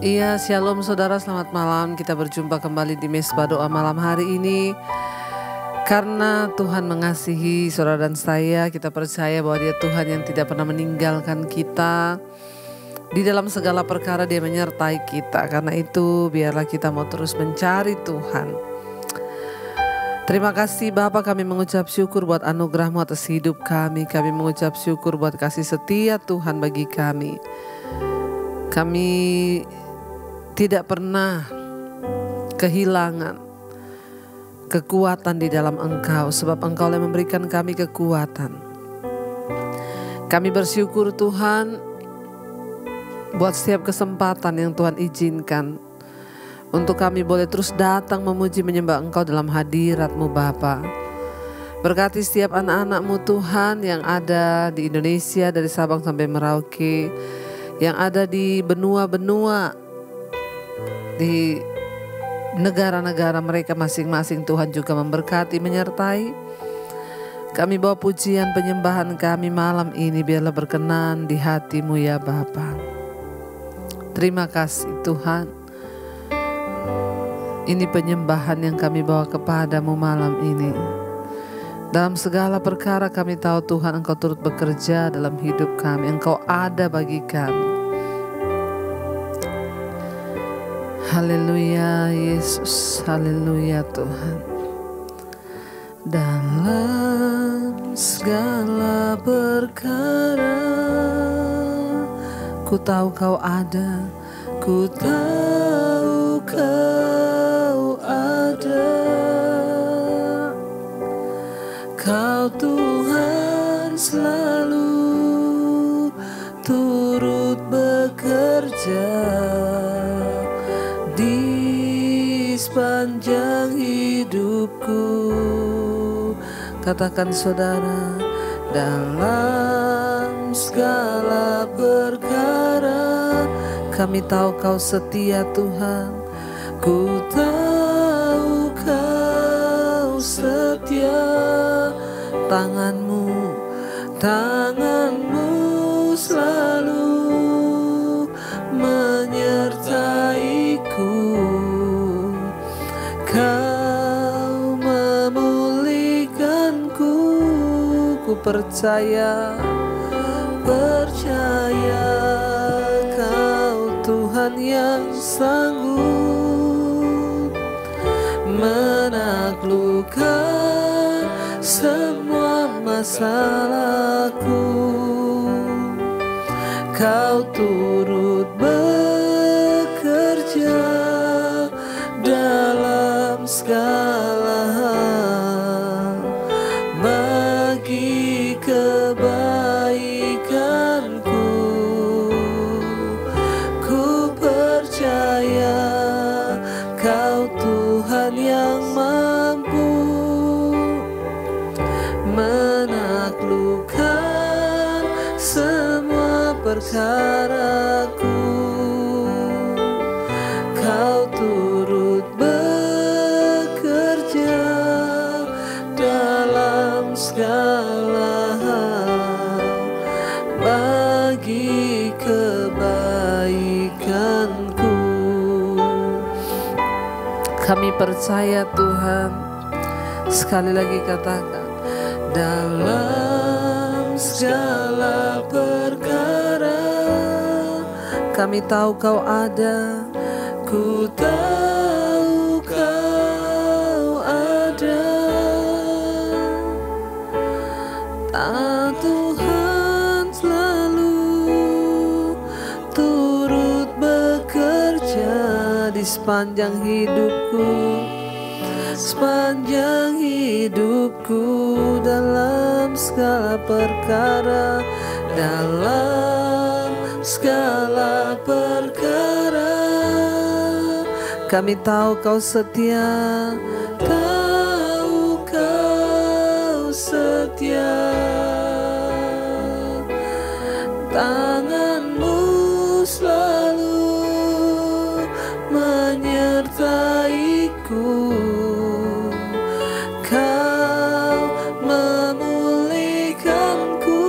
Iya, shalom saudara, selamat malam. Kita berjumpa kembali di Mesbah Doa malam hari ini. Karena Tuhan mengasihi saudara dan saya, kita percaya bahwa Dia Tuhan yang tidak pernah meninggalkan kita. Di dalam segala perkara Dia menyertai kita. Karena itu biarlah kita mau terus mencari Tuhan. Terima kasih Bapa, kami mengucap syukur buat anugerah-Mu atas hidup kami. Kami mengucap syukur buat kasih setia Tuhan bagi kami. Kami tidak pernah kehilangan kekuatan di dalam Engkau, sebab Engkau yang memberikan kami kekuatan. Kami bersyukur Tuhan buat setiap kesempatan yang Tuhan izinkan untuk kami boleh terus datang memuji menyembah Engkau dalam hadirat-Mu Bapa. Berkati setiap anak-anak-Mu Tuhan yang ada di Indonesia dari Sabang sampai Merauke, yang ada di benua-benua, di negara-negara mereka masing-masing. Tuhan juga memberkati, menyertai. Kami bawa pujian penyembahan kami malam ini, biarlah berkenan di hati-Mu ya Bapa. Terima kasih Tuhan. Ini penyembahan yang kami bawa kepadamu malam ini. Dalam segala perkara kami tahu Tuhan Engkau turut bekerja dalam hidup kami. Engkau ada bagi kami. Haleluya Yesus, haleluya Tuhan. Dalam segala perkara ku tahu Kau ada, ku tahu Kau ada. Kau Tuhan selalu turut bekerja sepanjang hidupku. Katakan saudara, dalam segala perkara kami tahu Kau setia Tuhan. Ku tahu Kau setia. Tanganmu selalu menyertaiku. Kau memulihkanku, ku percaya Kau Tuhan yang sanggup menaklukkan semua masalahku. Kau turut bekerja dalam segala hal bagi kebaikanku. Ku percaya Kau Tuhan yang mampu menaklukkan semua perkaraku. Kau turut bekerja dalam segala hal bagi kebaikanku. Kami percaya Tuhan. Sekali lagi katakan, dalam segala perkara kami tahu Kau ada. Ku tahu Kau ada. Tuhan selalu turut bekerja di sepanjang hidupku. Sepanjang hidupku dalam segala perkara. Dalam segala perkara kami tahu Kau setia. Tahu Kau setia. Tanganmu selalu menyertaiku. Kau memulihkanku.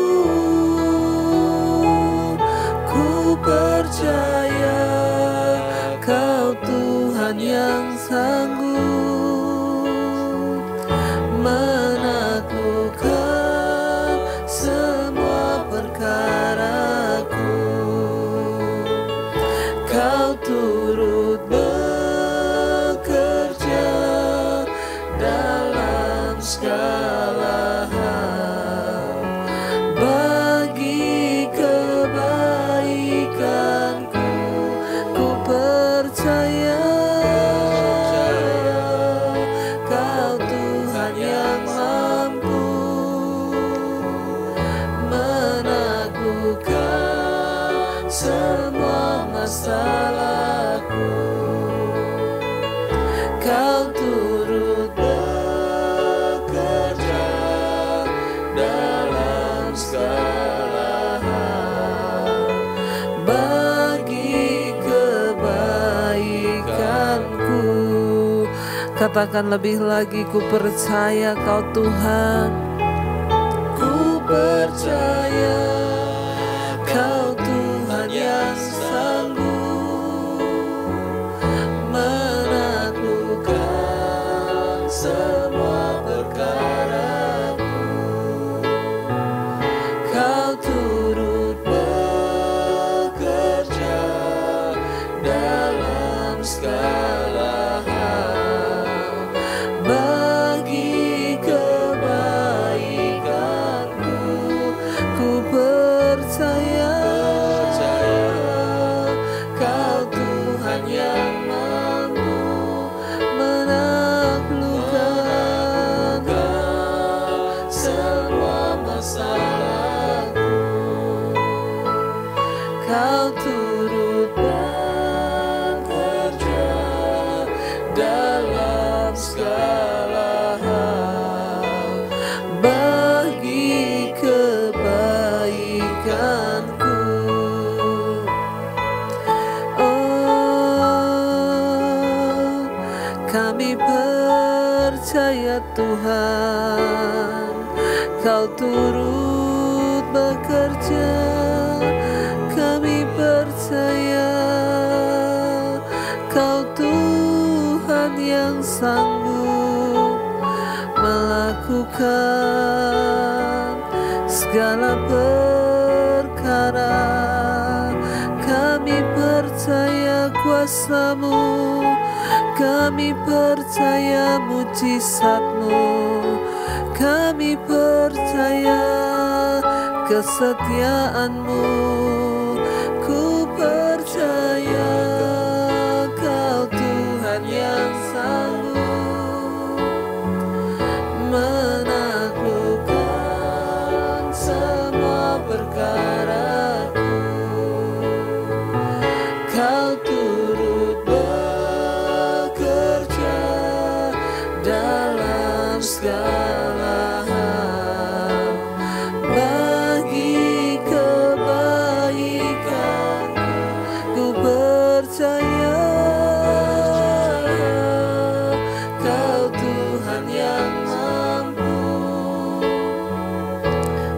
Ku percaya menaklukkan semua perkaraku. Kau turut bekerja dalam segala hal bagi kebaikanku. Ku percaya Kau Tuhan yang mampu menaklukkan semua masalahku. Kau turut bekerja dalam segala hal bagi kebaikanku. Katakan lebih lagi, ku percaya Kau Tuhan. Ku percaya Kau Tuhan yang sanggup menaklukkan semua perkaraku. Kau turut bekerja dalam segala hal bagi kebaikanku. Ku percaya Kau Tuhan yang mampu menaklukkan semua masalahku. Kau turut bekerja dalam segala hal bagi kebaikanku. Oh, kami percaya Tuhan, Kau turut bekerja. Kami percaya Kau Tuhan yang sanggup melakukan segala perkara. Kami percaya kuasa-Mu, kami percaya mujizat-Mu, kami percaya kesetiaan-Mu. Ku percaya Kau Tuhan yang sanggup menaklukkan semua perkaraku. Kau turut bekerja dalam segala hal bagi kebaikanku. Ku percaya Kau Tuhan yang mampu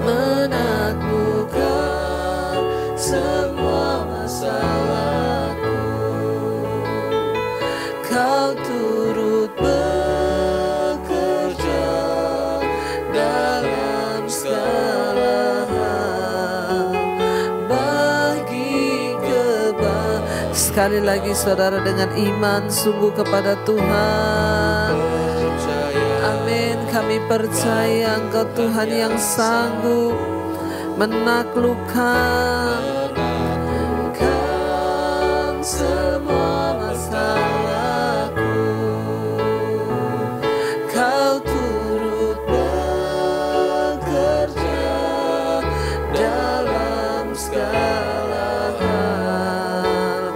menaklukkan semua masalahku. Kau turut bekerja dalam segala hal bagi kebaikan. Sekali lagi saudara, dengan iman sungguh kepada Tuhan. Amin. Kami percaya Engkau Tuhan yang sanggup menaklukkan semua masalahku. Kau turut bekerja dalam segala hal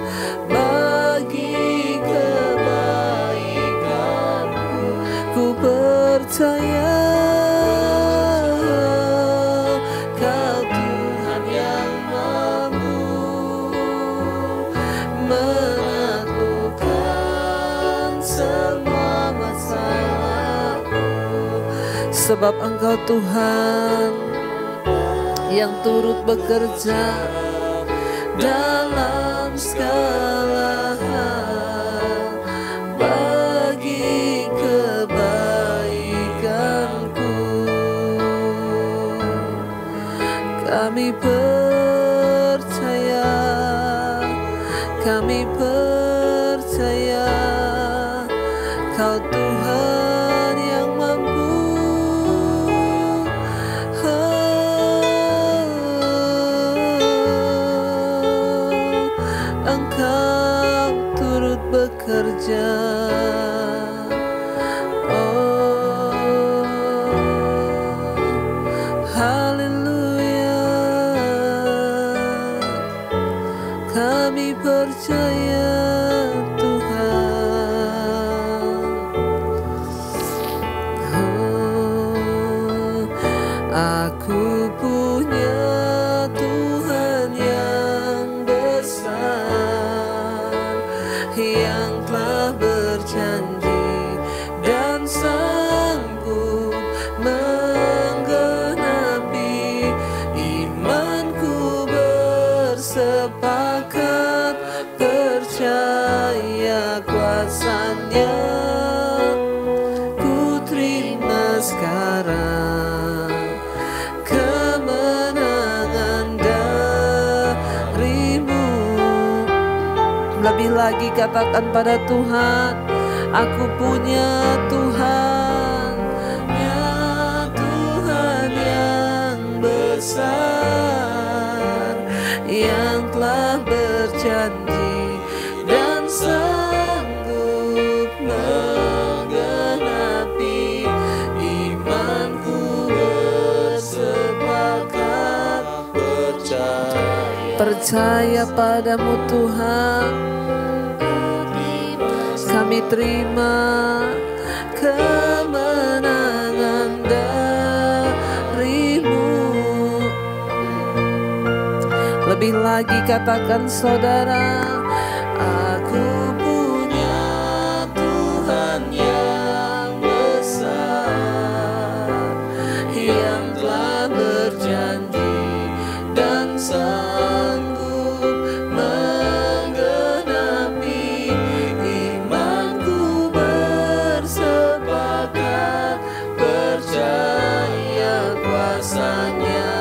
bagi kebaikanku. Ku percaya Kau Tuhan yang mampu menaklukkan semua masalahku. Sebab Engkau Tuhan yang turut bekerja dalam segala hal bagi kebaikan. Kami percaya, kami percaya Kau Tuhan yang mampu. Engkau turut bekerja. Kami percaya Tuhan. Aku punya Tuhan yang besar, yang telah berjanji dan sanggup menggenapi. Imanku bersepakat percaya kuasa-Nya. Ku terima sekarang kemenangan dari-Mu. Lebih lagi katakan pada Tuhan, aku punya Tuhan, ya Tuhan yang besar, yang telah berjanji dan sanggup menggenapi. Imanku bersepakat percaya padamu Tuhan. Kami terima kemenangan dari-Mu. Lebih lagi katakan saudara, aku punya Tuhan yang besar, yang telah berjanji dan sanggup menggenapi. Imanku bersepakat percaya kuasa-Nya.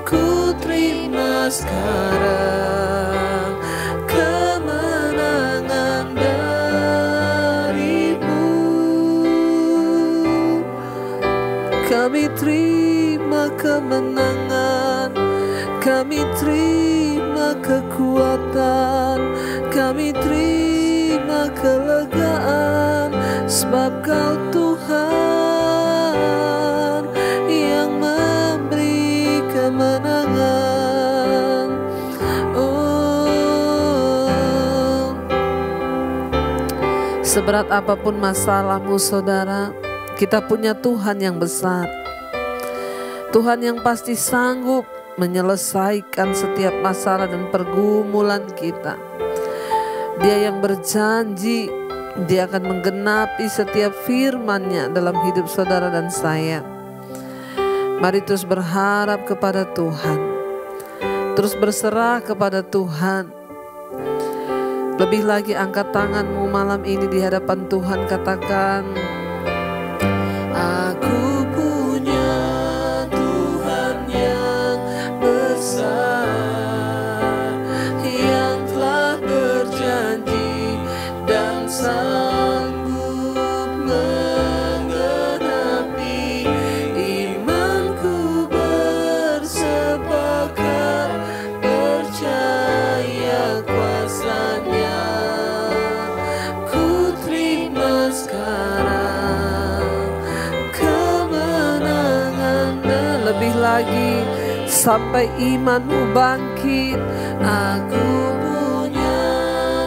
Ku terima sekarang kemenangan dari-Mu. Kami terima kemenangan, kami terima kekuatan, kami terima kelegaan, sebab Kau Tuhan yang memberi kemenangan. Oh, seberat apapun masalahmu saudara, kita punya Tuhan yang besar, Tuhan yang pasti sanggup menyelesaikan setiap masalah dan pergumulan kita. Dia yang berjanji, Dia akan menggenapi setiap firman-Nya dalam hidup saudara dan saya. Mari terus berharap kepada Tuhan, terus berserah kepada Tuhan. Lebih lagi angkat tanganmu malam ini di hadapan Tuhan, katakan, aku punya Tuhan yang besar, yang telah berjanji dan sanggup menggenapi. Imanku bersepakat percaya kuasa-Nya. Ku terima sekarang kemenangan. Lebih lagi sampai imanmu bangkit. Aku punya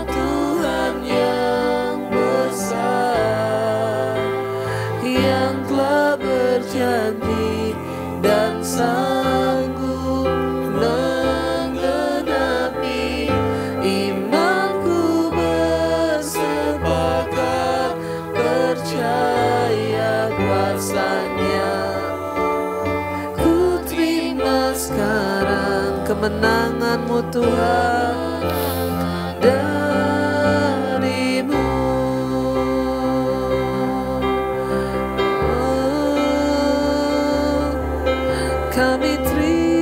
Tuhan yang besar, yang telah berjanji dan sanggup menggenapi. Imanku bersepakat percaya kuasa-Nya. Ku terima sekarang kemenangan-Mu Tuhan dari-Mu. Oh, kami terima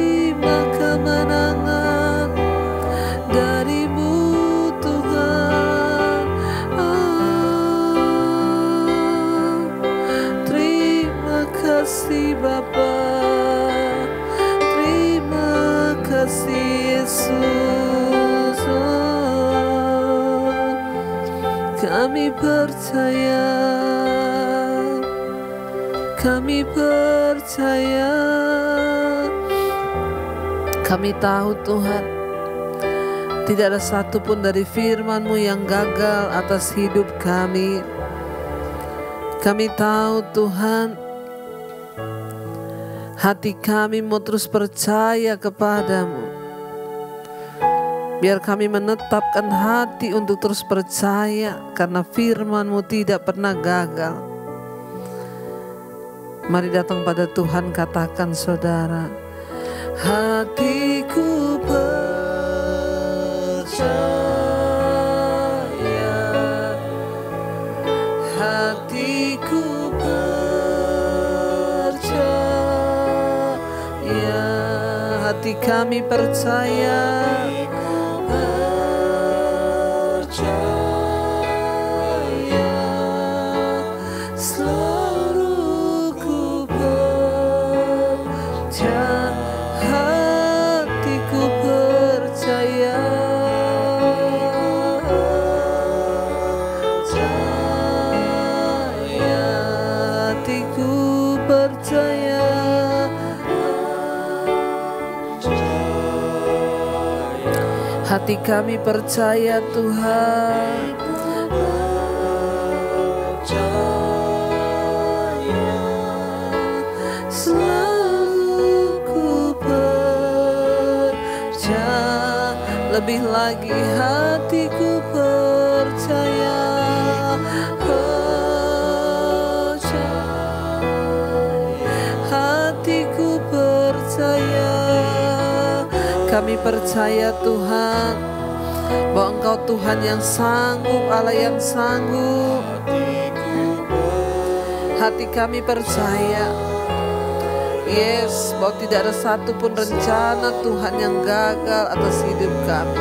kasih Bapa, terima kasih Yesus. Kami percaya, kami percaya, kami tahu Tuhan, tidak ada satupun dari firman-Mu yang gagal atas hidup kami. Kami tahu Tuhan, hati kami mau terus percaya kepadamu. Biar kami menetapkan hati untuk terus percaya, karena firman-Mu tidak pernah gagal. Mari datang pada Tuhan, katakan saudara, hatiku percaya, hatiku percaya, hati kami percaya, selalu ku percaya, hatiku percaya, hatiku percaya, hati kami percaya Tuhan. Selalu ku percaya, lebih lagi hatiku percaya, hatiku percaya. Kami percaya Tuhan, bahwa Engkau Tuhan yang sanggup, Allah yang sanggup. Hati kami percaya, yes, bahwa tidak ada satupun rencana Tuhan yang gagal atas hidup kami.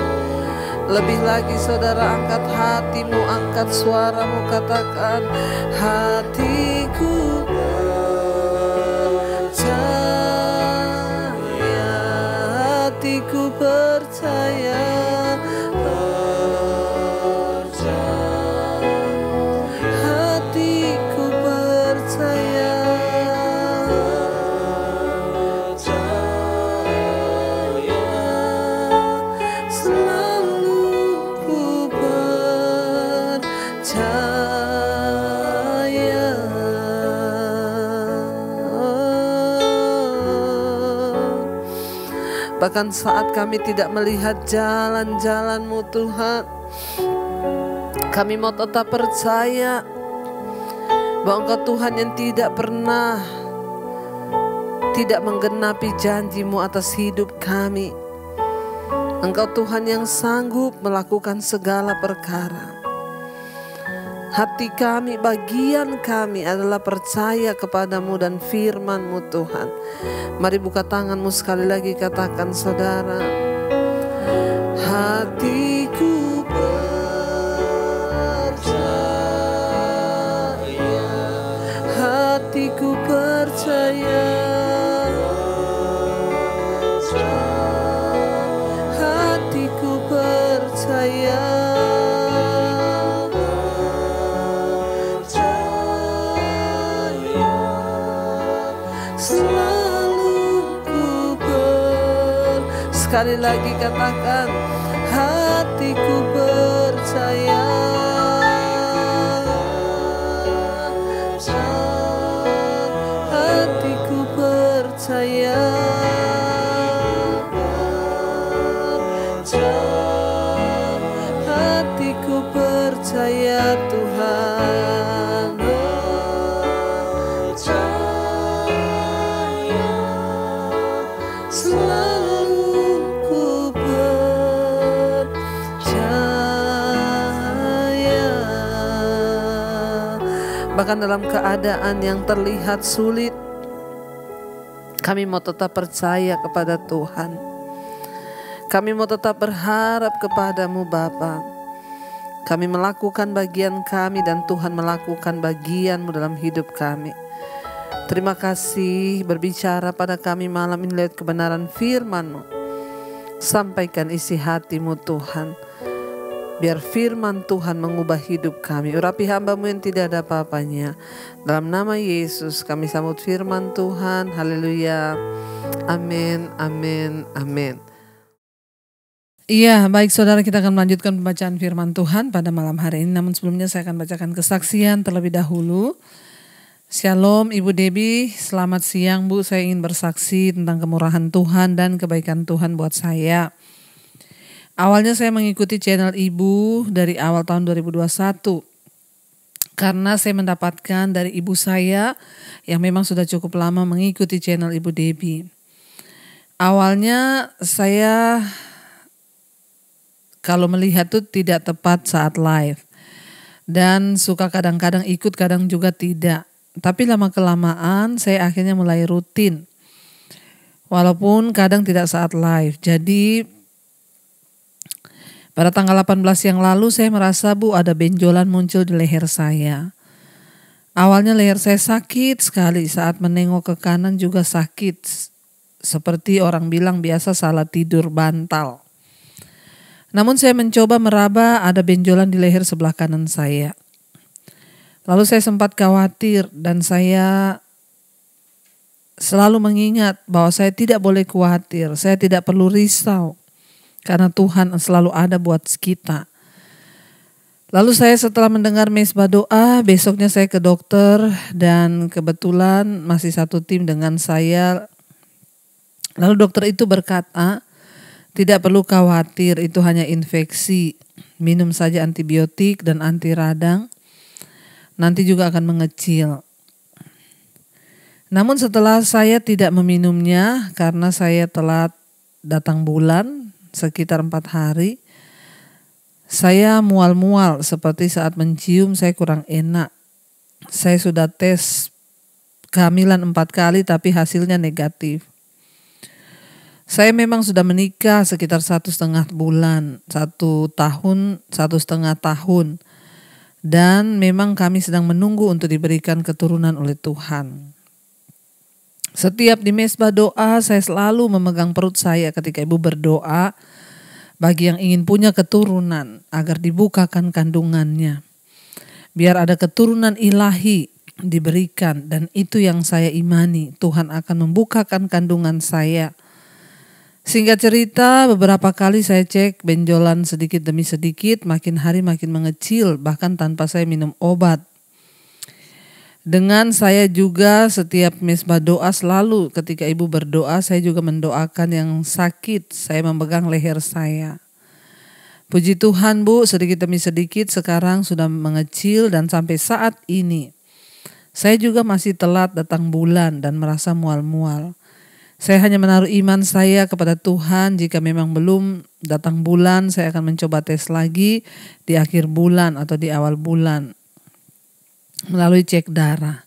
Lebih lagi saudara, angkat hatimu, angkat suaramu, katakan, hatiku percaya, hatiku percaya, hatiku percaya, selalu ku percaya. Bahkan saat kami tidak melihat jalan-jalan-Mu Tuhan, kami mau tetap percaya bahwa Engkau Tuhan yang tidak pernah tidak menggenapi janji-Mu atas hidup kami. Engkau Tuhan yang sanggup melakukan segala perkara. Hati kami, bagian kami adalah percaya kepadamu dan firman-Mu Tuhan. Mari buka tanganmu sekali lagi, katakan saudara, hatiku percaya, hatiku percaya, hatiku percaya, selalu ku sekali lagi katakan, hatiku percaya, hatiku percaya, hatiku percaya Tuhan. Selalu ku percaya. Bahkan dalam keadaan yang terlihat sulit, kami mau tetap percaya kepada Tuhan. Kami mau tetap berharap kepadamu Bapa. Kami melakukan bagian kami dan Tuhan melakukan bagian-Mu dalam hidup kami. Terima kasih berbicara pada kami malam ini lewat kebenaran firman-Mu. Sampaikan isi hati-Mu Tuhan. Biar firman Tuhan mengubah hidup kami. Urapi hamba-Mu yang tidak ada apa-apanya. Dalam nama Yesus kami sambut firman Tuhan. Haleluya. Amin, amin, amin. Iya, baik saudara, kita akan melanjutkan pembacaan firman Tuhan pada malam hari ini. Namun sebelumnya saya akan bacakan kesaksian terlebih dahulu. Shalom Ibu Debbie, selamat siang Bu. Saya ingin bersaksi tentang kemurahan Tuhan dan kebaikan Tuhan buat saya. Awalnya saya mengikuti channel Ibu dari awal tahun 2021 karena saya mendapatkan dari ibu saya yang memang sudah cukup lama mengikuti channel Ibu Debbie. Awalnya saya kalau melihat tuh tidak tepat saat live dan suka kadang-kadang ikut, kadang juga tidak. Tapi lama-kelamaan saya akhirnya mulai rutin walaupun kadang tidak saat live. Jadi pada tanggal 18 yang lalu saya merasa Bu ada benjolan muncul di leher saya. Awalnya leher saya sakit sekali, saat menengok ke kanan juga sakit. Seperti orang bilang biasa salah tidur bantal. Namun saya mencoba meraba, ada benjolan di leher sebelah kanan saya. Lalu saya sempat khawatir dan saya selalu mengingat bahwa saya tidak boleh khawatir, saya tidak perlu risau. Karena Tuhan selalu ada buat kita. Lalu saya setelah mendengar mesbah doa, besoknya saya ke dokter dan kebetulan masih satu tim dengan saya. Lalu dokter itu berkata, tidak perlu khawatir, itu hanya infeksi. Minum saja antibiotik dan anti radang, nanti juga akan mengecil. Namun setelah saya tidak meminumnya karena saya telat datang bulan, sekitar 4 hari, saya mual-mual seperti saat mencium saya kurang enak. Saya sudah tes kehamilan 4 kali tapi hasilnya negatif. Saya memang sudah menikah sekitar 1,5 bulan, 1 tahun, 1,5 tahun. Dan memang kami sedang menunggu untuk diberikan keturunan oleh Tuhan. Setiap di mesbah doa saya selalu memegang perut saya ketika Ibu berdoa bagi yang ingin punya keturunan agar dibukakan kandungannya. Biar ada keturunan ilahi diberikan dan itu yang saya imani. Tuhan akan membukakan kandungan saya. Singkat cerita beberapa kali saya cek benjolan sedikit demi sedikit makin hari makin mengecil bahkan tanpa saya minum obat. Dengan saya juga setiap mesbah doa selalu ketika Ibu berdoa saya juga mendoakan yang sakit. Saya memegang leher saya. Puji Tuhan Bu, sedikit demi sedikit sekarang sudah mengecil dan sampai saat ini. Saya juga masih telat datang bulan dan merasa mual-mual. Saya hanya menaruh iman saya kepada Tuhan, jika memang belum datang bulan saya akan mencoba tes lagi di akhir bulan atau di awal bulan. Melalui cek darah.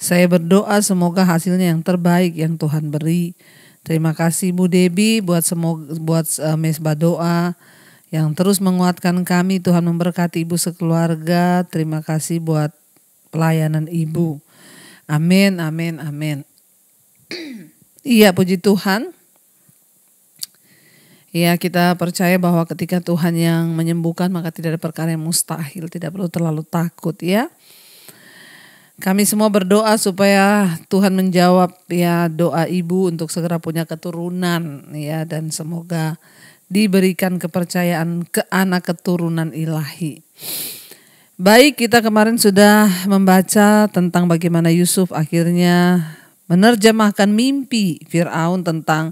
Saya berdoa semoga hasilnya yang terbaik yang Tuhan beri. Terima kasih Bu Debbie buat mesbah doa yang terus menguatkan kami. Tuhan memberkati Ibu sekeluarga. Terima kasih buat pelayanan Ibu. Amin, amin, amin. Iya, puji Tuhan. Ya, kita percaya bahwa ketika Tuhan yang menyembuhkan maka tidak ada perkara yang mustahil. Tidak perlu terlalu takut ya. Kami semua berdoa supaya Tuhan menjawab ya doa Ibu untuk segera punya keturunan ya, dan semoga diberikan kepercayaan ke anak keturunan ilahi. Baik, kita kemarin sudah membaca tentang bagaimana Yusuf akhirnya menerjemahkan mimpi Firaun tentang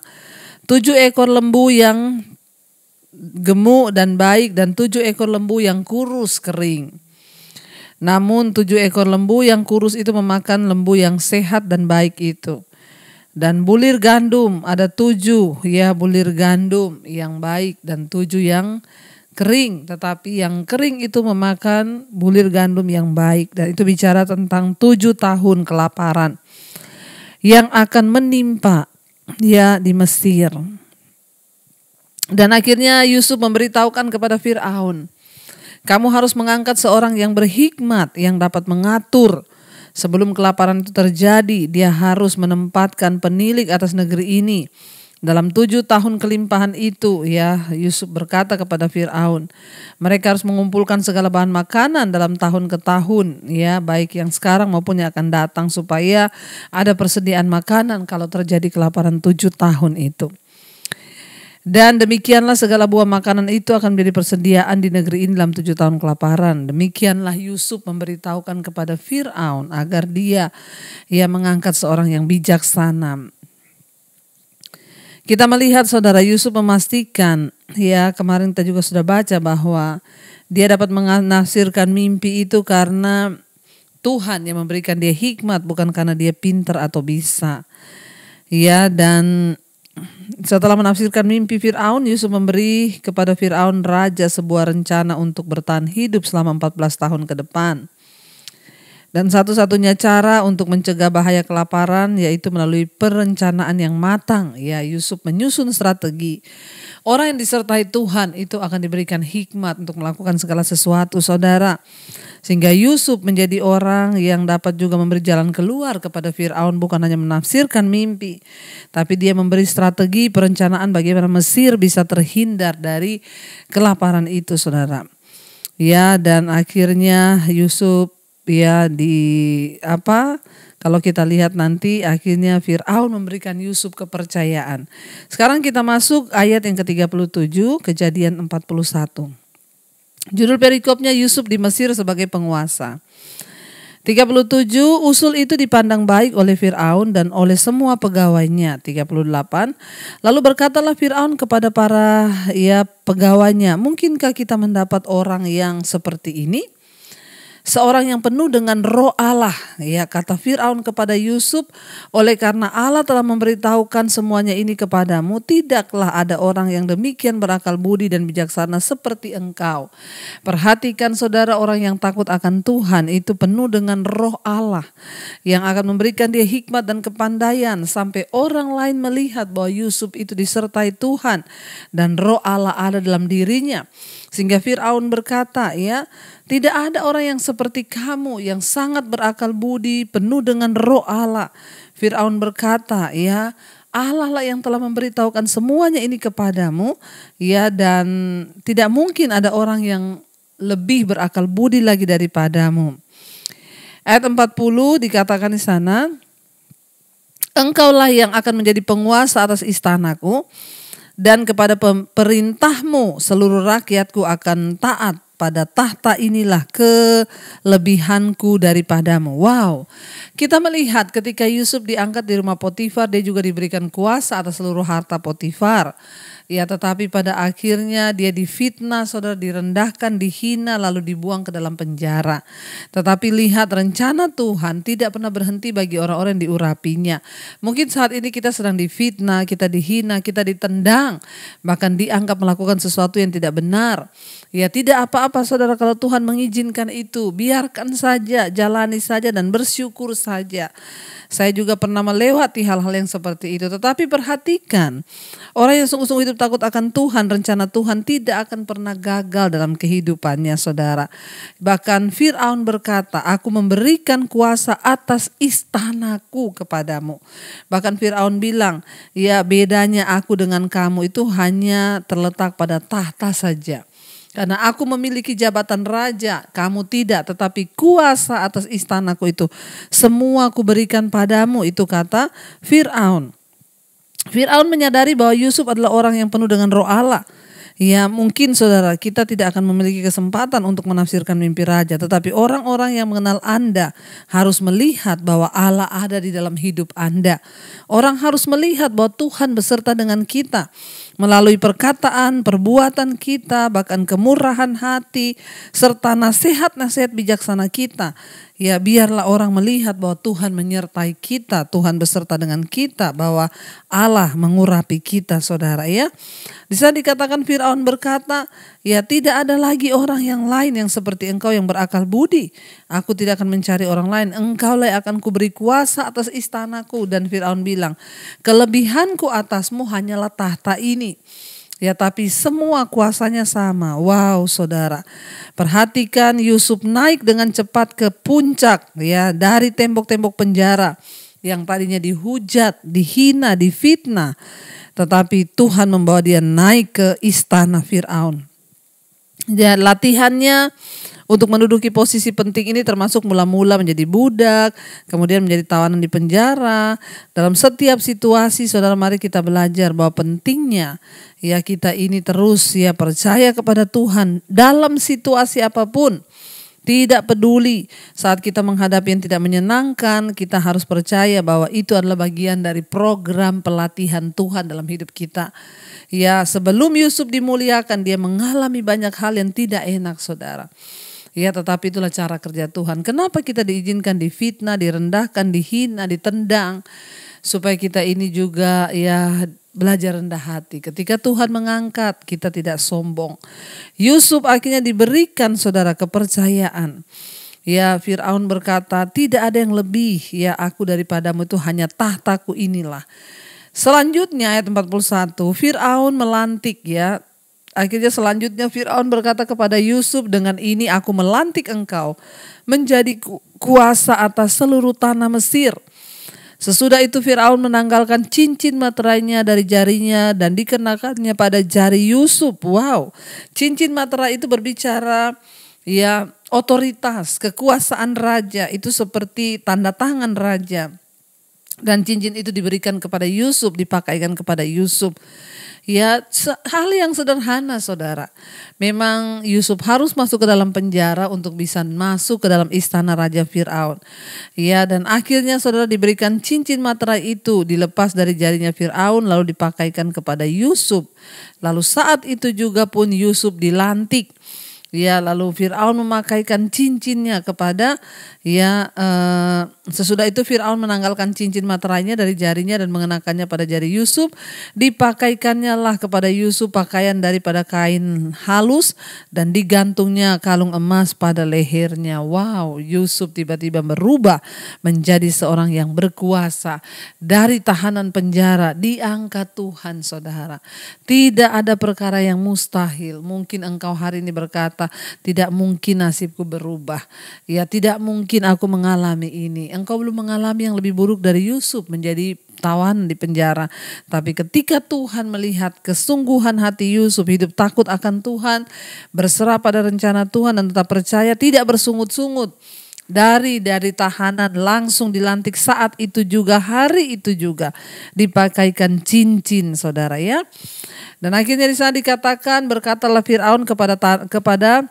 7 ekor lembu yang gemuk dan baik dan 7 ekor lembu yang kurus kering. Namun 7 ekor lembu yang kurus itu memakan lembu yang sehat dan baik itu. Dan bulir gandum ada 7 ya, bulir gandum yang baik dan 7 yang kering. Tetapi yang kering itu memakan bulir gandum yang baik. Dan itu bicara tentang 7 tahun kelaparan yang akan menimpa ya di Mesir. Dan akhirnya Yusuf memberitahukan kepada Firaun, kamu harus mengangkat seorang yang berhikmat, yang dapat mengatur Sebelum kelaparan itu terjadi, dia harus menempatkan penilik atas negeri ini. Dalam 7 tahun kelimpahan itu, ya, Yusuf berkata kepada Firaun, mereka harus mengumpulkan segala bahan makanan dalam tahun ke tahun, ya, baik yang sekarang maupun yang akan datang, supaya ada persediaan makanan kalau terjadi kelaparan 7 tahun itu. Dan demikianlah segala buah makanan itu akan menjadi persediaan di negeri ini dalam 7 tahun kelaparan. Demikianlah Yusuf memberitahukan kepada Firaun agar dia mengangkat seorang yang bijaksana. Kita melihat saudara Yusuf memastikan, ya, kemarin kita juga sudah baca bahwa dia dapat menafsirkan mimpi itu karena Tuhan yang memberikan dia hikmat, bukan karena dia pintar atau bisa. Ya, dan setelah menafsirkan mimpi Firaun, Yusuf memberi kepada Firaun raja sebuah rencana untuk bertahan hidup selama 14 tahun ke depan. Dan satu-satunya cara untuk mencegah bahaya kelaparan yaitu melalui perencanaan yang matang. Ya, Yusuf menyusun strategi. Orang yang disertai Tuhan itu akan diberikan hikmat untuk melakukan segala sesuatu, saudara. Sehingga Yusuf menjadi orang yang dapat juga memberi jalan keluar kepada Firaun, bukan hanya menafsirkan mimpi, tapi dia memberi strategi perencanaan bagaimana Mesir bisa terhindar dari kelaparan itu, saudara. Ya, dan akhirnya Yusuf kalau kita lihat nanti akhirnya Firaun memberikan Yusuf kepercayaan. Sekarang kita masuk ayat yang ke-37, Kejadian 41. Judul perikopnya Yusuf di Mesir sebagai penguasa. 37, usul itu dipandang baik oleh Firaun dan oleh semua pegawainya. 38, lalu berkatalah Firaun kepada para pegawainya, mungkinkah kita mendapat orang yang seperti ini? Seorang yang penuh dengan roh Allah, ya, kata Firaun kepada Yusuf, oleh karena Allah telah memberitahukan semuanya ini kepadamu, tidaklah ada orang yang demikian berakal budi dan bijaksana seperti engkau. Perhatikan saudara, orang yang takut akan Tuhan itu penuh dengan roh Allah yang akan memberikan dia hikmat dan kepandaian sampai orang lain melihat bahwa Yusuf itu disertai Tuhan dan roh Allah ada dalam dirinya. Sehingga Firaun berkata, ya, tidak ada orang yang seperti kamu yang sangat berakal budi, penuh dengan roh Allah. Firaun berkata, ya, Allah lah yang telah memberitahukan semuanya ini kepadamu, ya, dan tidak mungkin ada orang yang lebih berakal budi lagi daripadamu. Ayat 40 dikatakan di sana, engkaulah yang akan menjadi penguasa atas istanaku, dan kepada perintahmu seluruh rakyatku akan taat. Pada tahta inilah kelebihanku daripadamu. Wow, kita melihat ketika Yusuf diangkat di rumah Potifar, dia juga diberikan kuasa atas seluruh harta Potifar. Ya, tetapi pada akhirnya dia difitnah, saudara, direndahkan, dihina, lalu dibuang ke dalam penjara. Tetapi lihat, rencana Tuhan tidak pernah berhenti bagi orang-orang yang diurapinya. Mungkin saat ini kita sedang difitnah, kita dihina, kita ditendang, bahkan dianggap melakukan sesuatu yang tidak benar. Ya, tidak apa-apa saudara kalau Tuhan mengizinkan itu, biarkan saja, jalani saja dan bersyukur saja. Saya juga pernah melewati hal-hal yang seperti itu. Tetapi perhatikan, orang yang sungguh-sungguh hidup takut akan Tuhan, rencana Tuhan tidak akan pernah gagal dalam kehidupannya, saudara. Bahkan Firaun berkata, aku memberikan kuasa atas istanaku kepadamu. Bahkan Firaun bilang, ya, bedanya aku dengan kamu itu hanya terletak pada tahta saja. Karena aku memiliki jabatan raja, kamu tidak, tetapi kuasa atas istanaku itu semua kuberikan padamu, itu kata Firaun. Firaun menyadari bahwa Yusuf adalah orang yang penuh dengan roh Allah. Ya, mungkin saudara, kita tidak akan memiliki kesempatan untuk menafsirkan mimpi raja, tetapi orang-orang yang mengenal Anda harus melihat bahwa Allah ada di dalam hidup Anda. Orang harus melihat bahwa Tuhan beserta dengan kita melalui perkataan, perbuatan kita, bahkan kemurahan hati serta nasihat-nasihat bijaksana kita. Ya, biarlah orang melihat bahwa Tuhan menyertai kita, Tuhan beserta dengan kita, bahwa Allah mengurapi kita, saudara, ya. Di sana dikatakan Firaun berkata, ya, tidak ada lagi orang yang lain yang seperti engkau yang berakal budi. Aku tidak akan mencari orang lain, engkaulah yang akan kuberi kuasa atas istanaku. Dan Firaun bilang, kelebihanku atasmu hanyalah tahta ini. Ya, tapi semua kuasanya sama. Wow, saudara. Perhatikan Yusuf naik dengan cepat ke puncak ya dari tembok-tembok penjara yang tadinya dihujat, dihina, difitnah. Tetapi Tuhan membawa dia naik ke istana Firaun. Dan latihannya untuk menduduki posisi penting ini termasuk mula-mula menjadi budak, kemudian menjadi tawanan di penjara. Dalam setiap situasi, saudara, mari kita belajar bahwa pentingnya ya kita ini terus ya percaya kepada Tuhan dalam situasi apapun. Tidak peduli saat kita menghadapi yang tidak menyenangkan, kita harus percaya bahwa itu adalah bagian dari program pelatihan Tuhan dalam hidup kita. Ya, sebelum Yusuf dimuliakan, dia mengalami banyak hal yang tidak enak, saudara. Ya, tetapi itulah cara kerja Tuhan. Kenapa kita diizinkan difitnah, direndahkan, dihina, ditendang, supaya kita ini juga ya belajar rendah hati. Ketika Tuhan mengangkat, kita tidak sombong. Yusuf akhirnya diberikan, saudara, kepercayaan. Ya, Firaun berkata, tidak ada yang lebih ya aku daripadamu, itu hanya tahtaku inilah. Selanjutnya ayat 41, Firaun melantik ya. Akhirnya selanjutnya Firaun berkata kepada Yusuf, dengan ini aku melantik engkau menjadi kuasa atas seluruh tanah Mesir. Sesudah itu Firaun menanggalkan cincin materainya dari jarinya dan dikenakannya pada jari Yusuf. Wow, cincin materai itu berbicara ya otoritas, kekuasaan raja, itu seperti tanda tangan raja. Dan cincin itu diberikan kepada Yusuf, dipakaikan kepada Yusuf. Ya, hal yang sederhana, saudara. Memang Yusuf harus masuk ke dalam penjara untuk bisa masuk ke dalam istana Raja Firaun. Ya, dan akhirnya saudara diberikan cincin materai itu, dilepas dari jarinya Firaun lalu dipakaikan kepada Yusuf. Lalu saat itu juga pun Yusuf dilantik. Ya, lalu Firaun memakaikan cincinnya kepada sesudah itu Firaun menanggalkan cincin materainya dari jarinya dan mengenakannya pada jari Yusuf. Dipakaikannya lah kepada Yusuf pakaian daripada kain halus dan digantungnya kalung emas pada lehernya. Wow, Yusuf tiba-tiba berubah menjadi seorang yang berkuasa. Dari tahanan penjara diangkat Tuhan, saudara. Tidak ada perkara yang mustahil. Mungkin engkau hari ini berkata, tidak mungkin nasibku berubah. Ya, tidak mungkin aku mengalami ini. Engkau belum mengalami yang lebih buruk dari Yusuf menjadi tawanan di penjara. Tapi ketika Tuhan melihat kesungguhan hati Yusuf, hidup takut akan Tuhan, berserah pada rencana Tuhan dan tetap percaya, tidak bersungut-sungut. Dari tahanan langsung dilantik saat itu juga, hari itu juga dipakaikan cincin, saudara ya. Dan akhirnya di sana dikatakan, berkatalah Firaun kepada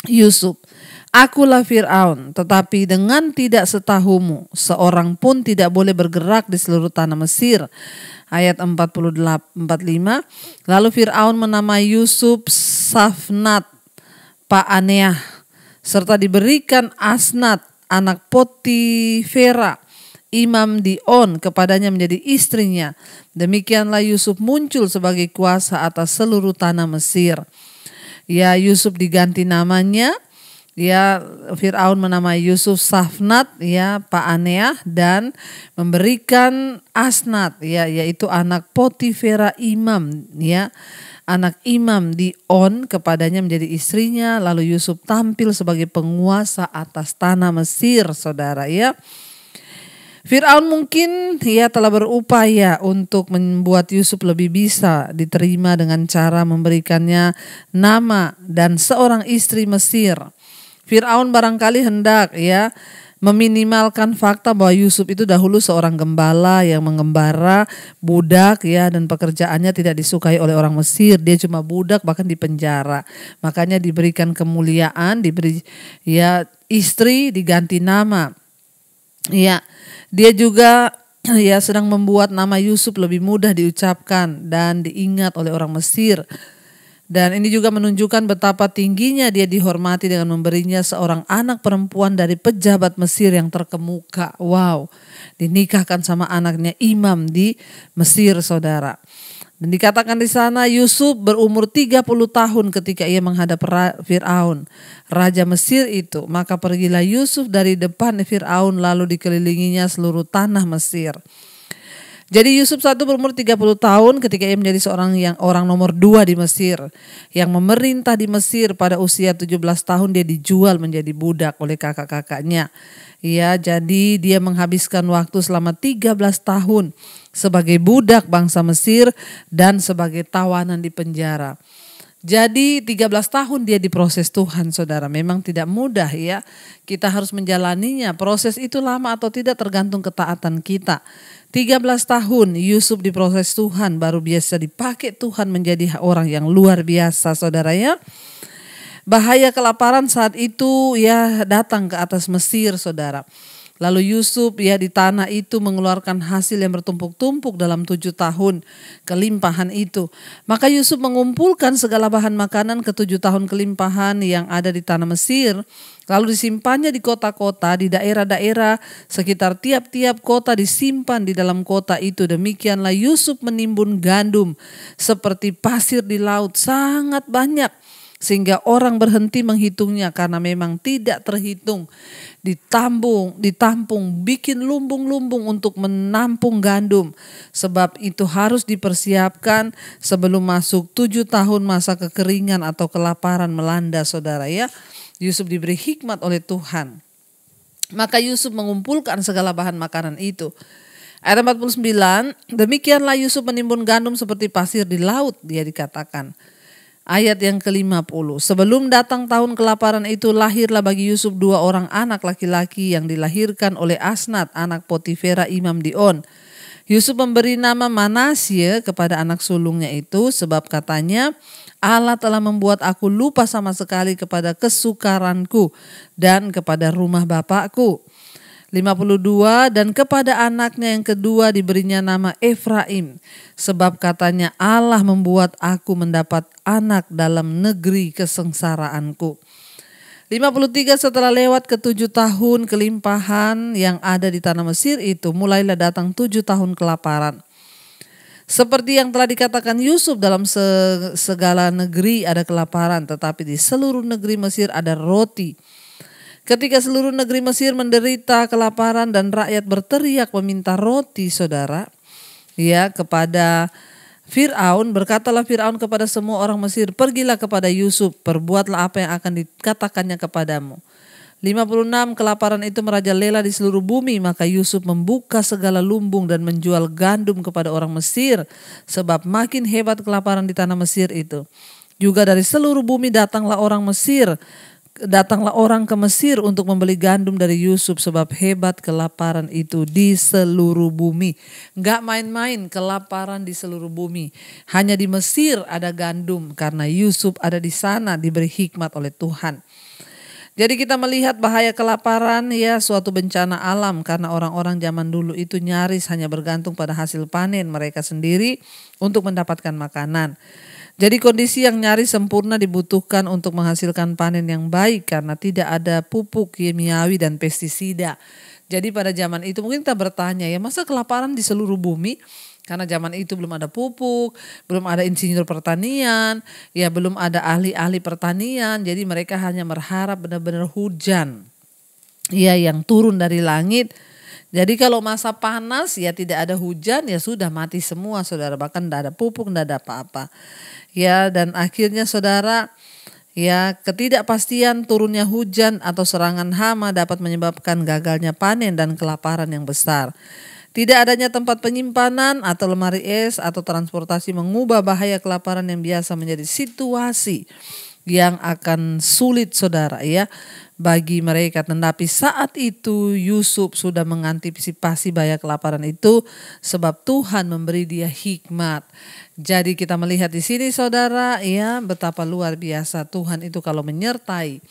Yusuf, akulah Firaun, tetapi dengan tidak setahumu seorang pun tidak boleh bergerak di seluruh tanah Mesir. Ayat 45. Lalu Firaun menamai Yusuf Safnat Paaneah, serta diberikan Asnat anak Potifera imam di On kepadanya menjadi istrinya. Demikianlah Yusuf muncul sebagai kuasa atas seluruh tanah Mesir. Ya, Yusuf diganti namanya. Ya, Firaun menamai Yusuf Safnat ya Paaneah dan memberikan Asnat ya, yaitu anak Potifera imam ya, anak imam di On kepadanya menjadi istrinya. Lalu Yusuf tampil sebagai penguasa atas tanah Mesir, saudara ya. Firaun mungkin ya telah berupaya untuk membuat Yusuf lebih bisa diterima dengan cara memberikannya nama dan seorang istri Mesir. Firaun barangkali hendak ya meminimalkan fakta bahwa Yusuf itu dahulu seorang gembala yang mengembara budak ya, dan pekerjaannya tidak disukai oleh orang Mesir. Dia cuma budak, bahkan dipenjara. Makanya diberikan kemuliaan, diberi ya istri, diganti nama. Ya, dia juga ya sedang membuat nama Yusuf lebih mudah diucapkan dan diingat oleh orang Mesir. Dan ini juga menunjukkan betapa tingginya dia dihormati dengan memberinya seorang anak perempuan dari pejabat Mesir yang terkemuka. Wow, dinikahkan sama anaknya imam di Mesir, saudara. Dan dikatakan di sana Yusuf berumur 30 tahun ketika ia menghadap Firaun, raja Mesir itu. Maka pergilah Yusuf dari depan Firaun lalu dikelilinginya seluruh tanah Mesir. Jadi Yusuf satu berumur 30 tahun ketika ia menjadi orang nomor 2 di Mesir. Yang memerintah di Mesir pada usia 17 tahun dia dijual menjadi budak oleh kakak-kakaknya. Ya, jadi dia menghabiskan waktu selama 13 tahun sebagai budak bangsa Mesir dan sebagai tawanan di penjara. Jadi 13 tahun dia diproses Tuhan, saudara. Memang tidak mudah ya. Kita harus menjalaninya. Proses itu lama atau tidak tergantung ketaatan kita. 13 tahun Yusuf diproses Tuhan, baru biasa dipakai Tuhan menjadi orang yang luar biasa, saudara ya. Bahaya kelaparan saat itu ya datang ke atas Mesir, saudara. Lalu Yusuf ya di tanah itu mengeluarkan hasil yang bertumpuk-tumpuk dalam 7 tahun kelimpahan itu. Maka Yusuf mengumpulkan segala bahan makanan ke 7 tahun kelimpahan yang ada di tanah Mesir. Lalu disimpannya di kota-kota, di daerah-daerah sekitar tiap-tiap kota disimpan di dalam kota itu. Demikianlah Yusuf menimbun gandum seperti pasir di laut sangat banyak. Sehingga orang berhenti menghitungnya karena memang tidak terhitung. Ditampung, bikin lumbung-lumbung untuk menampung gandum. Sebab itu harus dipersiapkan sebelum masuk 7 tahun masa kekeringan atau kelaparan melanda, saudara ya. Yusuf diberi hikmat oleh Tuhan. Maka Yusuf mengumpulkan segala bahan makanan itu. Ayat 49, demikianlah Yusuf menimbun gandum seperti pasir di laut, dia dikatakan. Ayat yang ke-50, sebelum datang tahun kelaparan itu lahirlah bagi Yusuf 2 orang anak laki-laki yang dilahirkan oleh Asnat, anak Potifera imam di On. Yusuf memberi nama Manasye kepada anak sulungnya itu sebab katanya, Allah telah membuat aku lupa sama sekali kepada kesukaranku dan kepada rumah bapakku. 52, dan kepada anaknya yang kedua diberinya nama Efraim. Sebab katanya Allah membuat aku mendapat anak dalam negeri kesengsaraanku. 53, setelah lewat ke-7 tahun kelimpahan yang ada di tanah Mesir itu, mulailah datang 7 tahun kelaparan. Seperti yang telah dikatakan Yusuf, dalam segala negeri ada kelaparan, tetapi di seluruh negeri Mesir ada roti. Ketika seluruh negeri Mesir menderita kelaparan dan rakyat berteriak meminta roti, saudara, ya, kepada Fir'aun, berkatalah Fir'aun kepada semua orang Mesir, pergilah kepada Yusuf, perbuatlah apa yang akan dikatakannya kepadamu. 56, kelaparan itu merajalela di seluruh bumi, maka Yusuf membuka segala lumbung dan menjual gandum kepada orang Mesir, sebab makin hebat kelaparan di tanah Mesir itu. Juga dari seluruh bumi datanglah orang ke Mesir untuk membeli gandum dari Yusuf, sebab hebat kelaparan itu di seluruh bumi. Enggak main-main, kelaparan di seluruh bumi. Hanya di Mesir ada gandum karena Yusuf ada di sana, diberi hikmat oleh Tuhan. Jadi kita melihat bahaya kelaparan ya suatu bencana alam, karena orang-orang zaman dulu itu nyaris hanya bergantung pada hasil panen mereka sendiri untuk mendapatkan makanan. Jadi kondisi yang nyaris sempurna dibutuhkan untuk menghasilkan panen yang baik karena tidak ada pupuk kimiawi dan pestisida. Jadi pada zaman itu mungkin kita bertanya, ya masa kelaparan di seluruh bumi? Karena zaman itu belum ada pupuk, belum ada insinyur pertanian, ya belum ada ahli-ahli pertanian. Jadi mereka hanya berharap benar-benar hujan, ya yang turun dari langit. Jadi kalau masa panas ya tidak ada hujan, ya sudah mati semua, saudara. Bahkan tidak ada pupuk, tidak ada apa-apa. Ya, dan akhirnya saudara, ya ketidakpastian turunnya hujan atau serangan hama dapat menyebabkan gagalnya panen dan kelaparan yang besar. Tidak adanya tempat penyimpanan atau lemari es atau transportasi mengubah bahaya kelaparan yang biasa menjadi situasi yang akan sulit, saudara, ya bagi mereka. Tetapi saat itu Yusuf sudah mengantisipasi bahaya kelaparan itu sebab Tuhan memberi dia hikmat. Jadi kita melihat di sini, saudara, ya betapa luar biasa Tuhan itu kalau menyertai.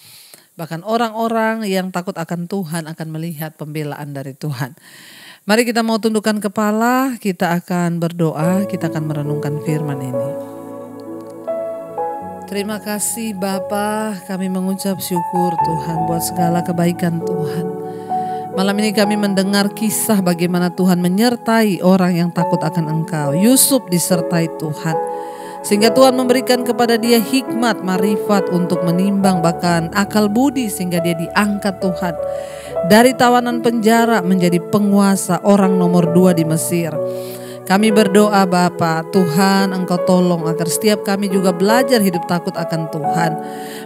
Bahkan orang-orang yang takut akan Tuhan akan melihat pembelaan dari Tuhan. Mari kita mau tundukkan kepala, kita akan berdoa, kita akan merenungkan firman ini. Terima kasih Bapa, kami mengucap syukur Tuhan buat segala kebaikan Tuhan. Malam ini kami mendengar kisah bagaimana Tuhan menyertai orang yang takut akan Engkau. Yusuf disertai Tuhan, sehingga Tuhan memberikan kepada dia hikmat, marifat untuk menimbang, bahkan akal budi, sehingga dia diangkat Tuhan. Dari tawanan penjara menjadi penguasa orang nomor 2 di Mesir. Kami berdoa Bapa, Tuhan Engkau tolong agar setiap kami juga belajar hidup takut akan Tuhan.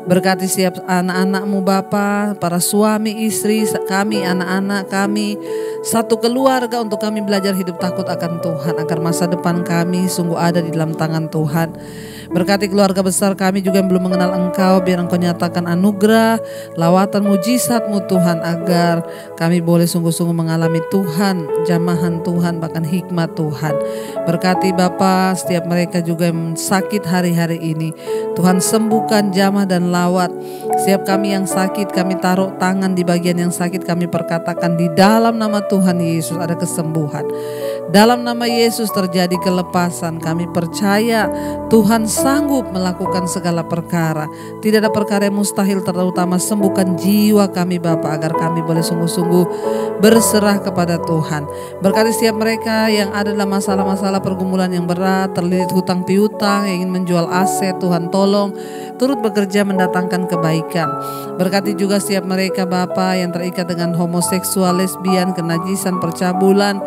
Berkati setiap anak-anak-Mu Bapa, para suami, istri kami, anak-anak kami, satu keluarga untuk kami belajar hidup takut akan Tuhan. Agar masa depan kami sungguh ada di dalam tangan Tuhan. Berkati keluarga besar kami juga yang belum mengenal Engkau, biar Engkau nyatakan anugerah, lawatan mujizat-Mu Tuhan, agar kami boleh sungguh-sungguh mengalami Tuhan, jamahan Tuhan, bahkan hikmat Tuhan. Berkati Bapa setiap mereka juga yang sakit hari-hari ini, Tuhan sembuhkan, jamah dan lawat. Setiap kami yang sakit, kami taruh tangan di bagian yang sakit, kami perkatakan di dalam nama Tuhan Yesus ada kesembuhan. Dalam nama Yesus terjadi kelepasan. Kami percaya Tuhan sanggup melakukan segala perkara. Tidak ada perkara yang mustahil, terutama sembuhkan jiwa kami Bapa, agar kami boleh sungguh-sungguh berserah kepada Tuhan. Berkati setiap mereka yang ada dalam masalah-masalah pergumulan yang berat, terlilit hutang piutang, yang ingin menjual aset, Tuhan tolong turut bekerja mendatangkan kebaikan. Berkati juga setiap mereka Bapa yang terikat dengan homoseksual, lesbian, kenajisan, percabulan,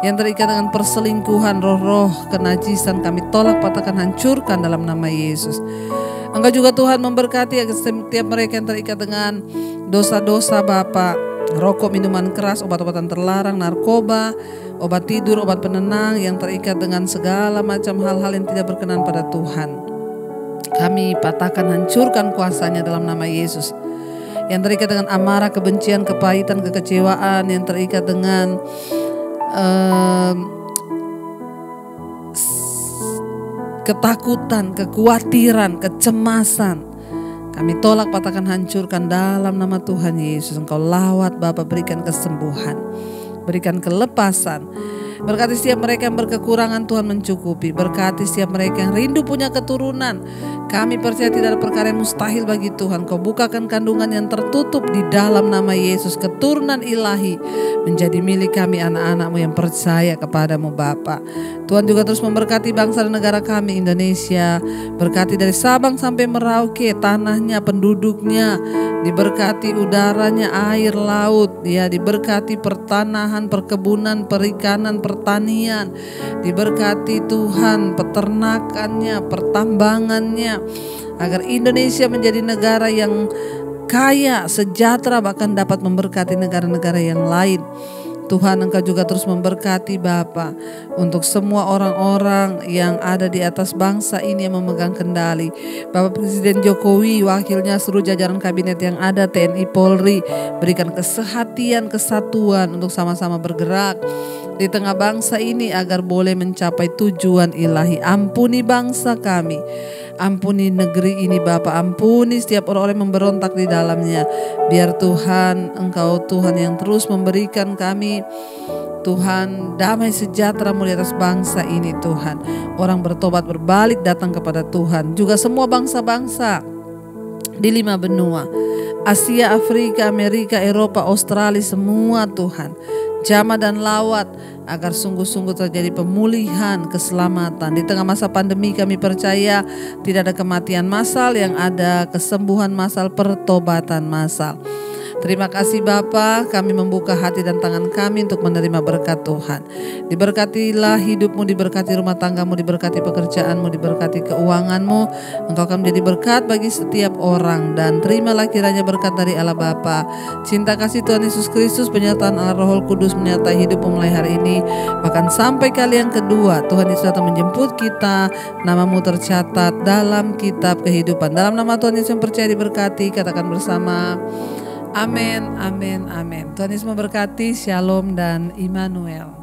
yang terikat dengan perselingkuhan, roh-roh kenajisan, kami tolak, patahkan, hancurkan dalam nama Yesus. Engkau juga Tuhan memberkati setiap mereka yang terikat dengan dosa-dosa Bapa, rokok, minuman keras, obat-obatan terlarang, narkoba, obat tidur, obat penenang, yang terikat dengan segala macam hal-hal yang tidak berkenan pada Tuhan. Kami patahkan, hancurkan kuasanya dalam nama Yesus. Yang terikat dengan amarah, kebencian, kepahitan, kekecewaan, yang terikat dengan ketakutan, kekhawatiran, kecemasan, kami tolak, patahkan, hancurkan dalam nama Tuhan Yesus. Engkau lawat Bapa, berikan kesembuhan, berikan kelepasan. Berkati setiap mereka yang berkekurangan, Tuhan mencukupi. Berkati setiap mereka yang rindu punya keturunan. Kami percaya tidak ada perkara yang mustahil bagi Tuhan. Kau bukakan kandungan yang tertutup di dalam nama Yesus. Keturunan ilahi menjadi milik kami, anak-anak-Mu yang percaya kepadamu Bapa. Tuhan juga terus memberkati bangsa dan negara kami Indonesia. Berkati dari Sabang sampai Merauke, tanahnya, penduduknya. Diberkati udaranya, air laut, ya, diberkati pertanahan, perkebunan, perikanan, pertanian. Diberkati Tuhan peternakannya, pertambangannya, agar Indonesia menjadi negara yang kaya, sejahtera, bahkan dapat memberkati negara-negara yang lain. Tuhan, Engkau juga terus memberkati Bapa untuk semua orang-orang yang ada di atas bangsa ini yang memegang kendali. Bapak Presiden Jokowi, wakilnya, seluruh jajaran kabinet yang ada, TNI, Polri, berikan kesehatan, kesatuan untuk sama-sama bergerak di tengah bangsa ini agar boleh mencapai tujuan ilahi. Ampuni bangsa kami, ampuni negeri ini Bapa, ampuni setiap orang-orang yang memberontak di dalamnya. Biar Tuhan, Engkau Tuhan yang terus memberikan kami Tuhan damai sejahtera-Mu di atas bangsa ini Tuhan. Orang bertobat berbalik datang kepada Tuhan. Juga semua bangsa-bangsa di 5 benua, Asia, Afrika, Amerika, Eropa, Australia, semua Tuhan, jamah dan lawat, agar sungguh-sungguh terjadi pemulihan, keselamatan. Di tengah masa pandemi kami percaya tidak ada kematian massal, yang ada kesembuhan massal, pertobatan massal. Terima kasih Bapa, kami membuka hati dan tangan kami untuk menerima berkat Tuhan. Diberkatilah hidupmu, diberkati rumah tanggamu, diberkati pekerjaanmu, diberkati keuanganmu. Engkau akan menjadi berkat bagi setiap orang. Dan terimalah kiranya berkat dari Allah Bapa, cinta kasih Tuhan Yesus Kristus, penyertaan Allah Roh Kudus menyertai hidupmu mulai hari ini, bahkan sampai kali yang kedua. Tuhan Yesus datang menjemput kita, namamu tercatat dalam kitab kehidupan. Dalam nama Tuhan Yesus yang percaya diberkati, katakan bersama, amin, amin, amin. Tuhan Yesus memberkati. Shalom dan Immanuel.